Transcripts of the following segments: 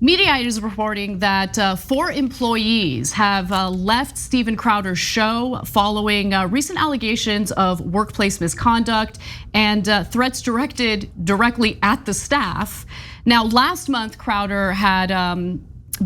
Mediaite is reporting that 4 employees have left Steven Crowder's show following recent allegations of workplace misconduct and threats directed directly at the staff. Now, last month, Crowder had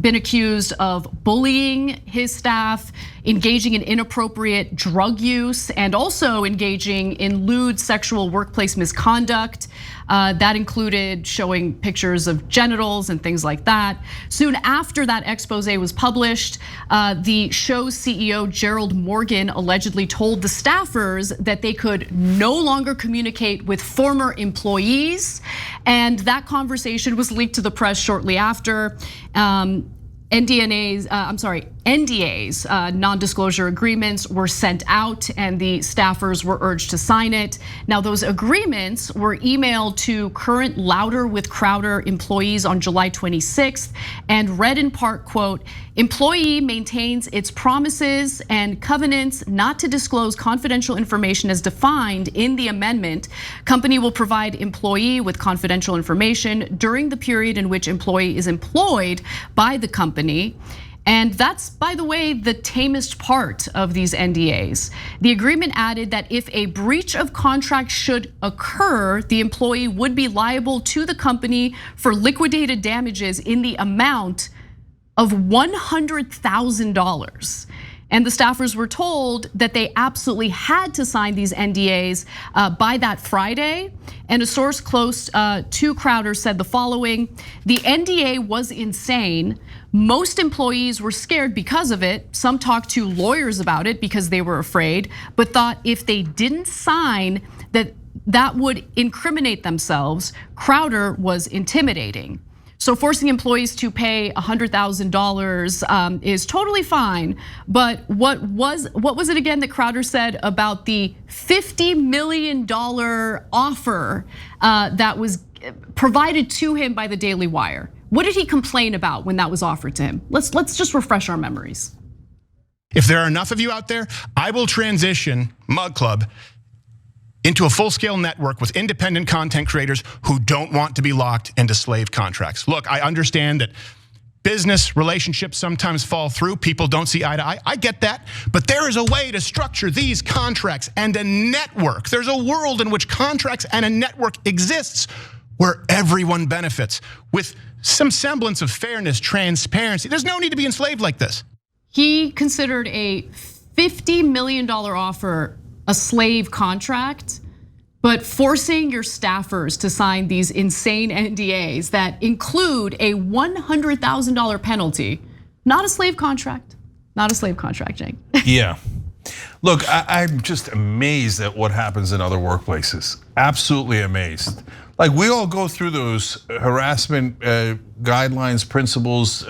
been accused of bullying his staff, engaging in inappropriate drug use, and also engaging in lewd sexual workplace misconduct. That included showing pictures of genitals and things like that. Soon after that expose was published, the show's CEO, Gerald Morgan, allegedly told the staffers that they could no longer communicate with former employees. And that conversation was leaked to the press shortly after. NDAs, non-disclosure agreements were sent out and the staffers were urged to sign it. Now, those agreements were emailed to current Louder with Crowder employees on July 26th and read in part, quote, "Employee maintains its promises and covenants not to disclose confidential information as defined in the amendment. Company will provide employee with confidential information during the period in which employee is employed by the company." And that's, by the way, the tamest part of these NDAs. The agreement added that if a breach of contract should occur, the employee would be liable to the company for liquidated damages in the amount of $100,000. And the staffers were told that they absolutely had to sign these NDAs by that Friday. And a source close to Crowder said the following: "The NDA was insane. Most employees were scared because of it. Some talked to lawyers about it because they were afraid, but thought if they didn't sign that would incriminate themselves. Crowder was intimidating." So forcing employees to pay $100,000 is totally fine. But what was it again that Crowder said about the $50 million offer that was provided to him by the Daily Wire? What did he complain about when that was offered to him? Let's just refresh our memories. If there are enough of you out there, I will transition Mug Club into a full-scale network with independent content creators who don't want to be locked into slave contracts. Look, I understand that business relationships sometimes fall through. People don't see eye to eye. I get that. But there is a way to structure these contracts and a network. There's a world in which contracts and a network exists where everyone benefits with some semblance of fairness, transparency. There's no need to be enslaved like this. He considered a $50 million offer a slave contract, but forcing your staffers to sign these insane NDAs that include a $100,000 penalty, not a slave contract, Cenk. Yeah, look, I'm just amazed at what happens in other workplaces. Absolutely amazed. Like, we all go through those harassment guidelines, principles,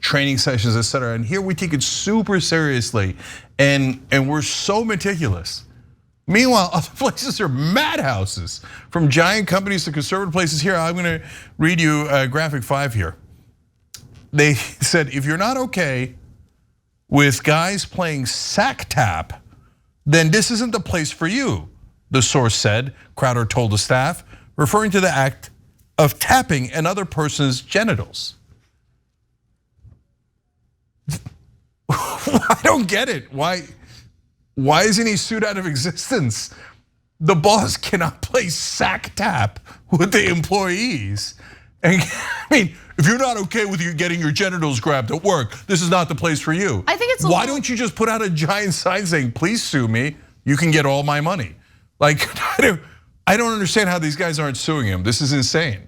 training sessions, etc. And here we take it super seriously, and we're so meticulous. Meanwhile, other places are madhouses, from giant companies to conservative places. Here, I'm gonna read you graphic 5 here. They said, if you're not okay with guys playing sack tap, then this isn't the place for you, the source said, Crowder told the staff, referring to the act of tapping another person's genitals. I don't get it. Why isn't he sued out of existence? The boss cannot play sack tap with the employees. And I mean, if you're not okay with you getting your genitals grabbed at work, this is not the place for you. I think it's why don't you just put out a giant sign saying, please sue me, you can get all my money? Like, I don't understand how these guys aren't suing him. This is insane.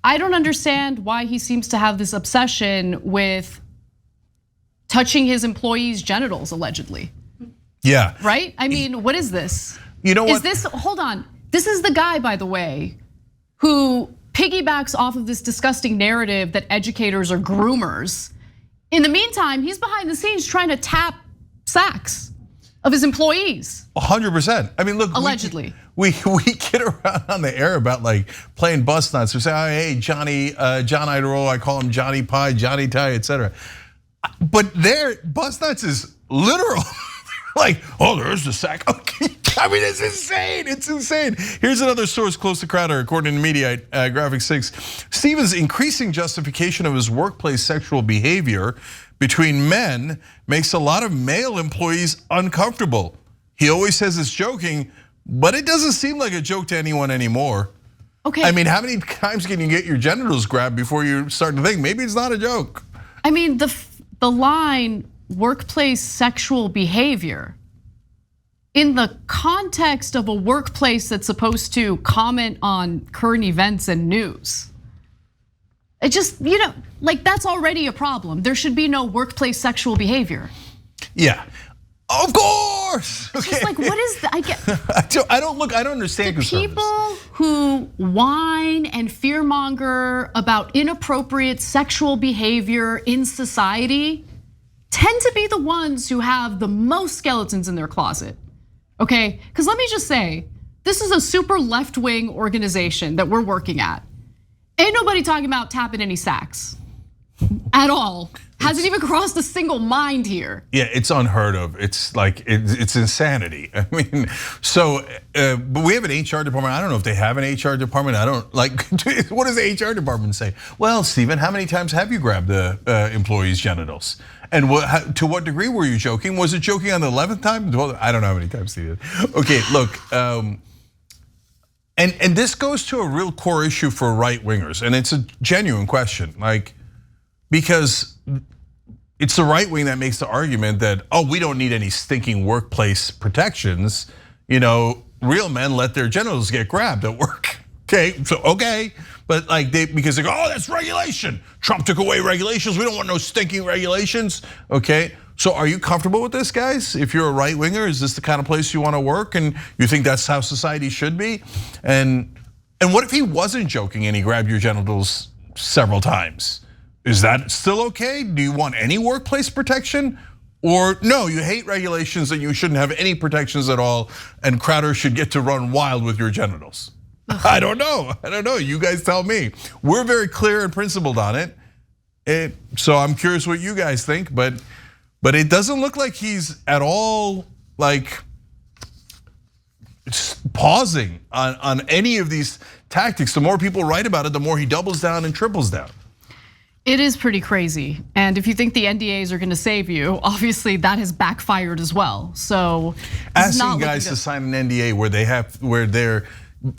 I don't understand why he seems to have this obsession with touching his employees' genitals, allegedly. Yeah. Right? I mean, what is this? You know what? Is this, hold on. This is the guy, by the way, who piggybacks off of this disgusting narrative that educators are groomers. In the meantime, he's behind the scenes trying to tap sacks of his employees. 100%. I mean, look. Allegedly. We kid around on the air about like playing bus nuts. We say, oh, hey, Johnny, John Idol, I call him Johnny Pie, Johnny Tie, etc. But there, bus nuts is literal. Like, oh, there's the sack. Okay. I mean, it's insane. It's insane. Here's another source close to Crowder, according to Mediaite, Graphic 6. Stephen's increasing justification of his workplace sexual behavior between men makes a lot of male employees uncomfortable. He always says it's joking, but it doesn't seem like a joke to anyone anymore. Okay. I mean, how many times can you get your genitals grabbed before you start to think maybe it's not a joke? I mean, the line workplace sexual behavior, in the context of a workplace that's supposed to comment on current events and news, it just, like that's already a problem. There should be no workplace sexual behavior. Yeah, of course. It's just like, what is that? I don't understand. The people who whine and fearmonger about inappropriate sexual behavior in society tend to be the ones who have the most skeletons in their closet. Okay, because let me just say, this is a super left-wing organization that we're working at. Ain't nobody talking about tapping any sacks at all. Hasn't even crossed a single mind here. Yeah, it's unheard of. It's like, it's insanity. I mean, so, but we have an HR department. I don't know if they have an HR department. I don't, like, what does the HR department say? Well, Stephen, how many times have you grabbed the employee's genitals? And to what degree were you joking? Was it joking on the 11th time? Well, I don't know how many times he did. Okay, look, and this goes to a real core issue for right wingers, and it's a genuine question, like, because it's the right wing that makes the argument that, oh, we don't need any stinking workplace protections. Real men let their genitals get grabbed at work. Okay, but like because they go, oh, that's regulation. Trump took away regulations. We don't want no stinking regulations. Okay, so are you comfortable with this, guys? If you're a right winger, is this the kind of place you want to work, and you think that's how society should be? And what if he wasn't joking and he grabbed your genitals several times? Is that still okay? Do you want any workplace protection? Or no, you hate regulations and you shouldn't have any protections at all, and Crowder should get to run wild with your genitals? I don't know, you guys tell me. We're very clear and principled on it. So I'm curious what you guys think, but it doesn't look like he's at all like pausing on any of these tactics. The more people write about it, the more he doubles down and triples down. It is pretty crazy. And if you think the NDAs are gonna save you, obviously that has backfired as well. So asking guys to sign an NDA where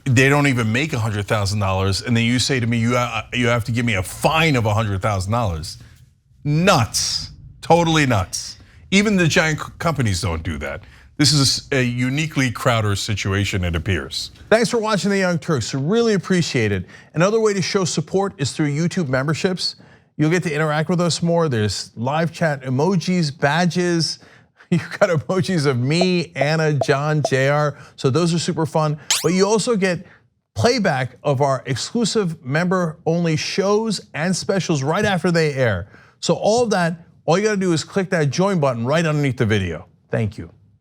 they don't even make $100,000, and then you say to me, you have to give me a fine of $100,000. Nuts, totally nuts. Even the giant companies don't do that. This is a uniquely Crowder situation, it appears. Thanks for watching The Young Turks, really appreciate it. Another way to show support is through YouTube memberships. You'll get to interact with us more. There's live chat emojis, badges. You've got emojis of me, Anna, John, JR. So those are super fun. But you also get playback of our exclusive member-only shows and specials right after they air. So all of that, all you gotta do is click that join button right underneath the video. Thank you.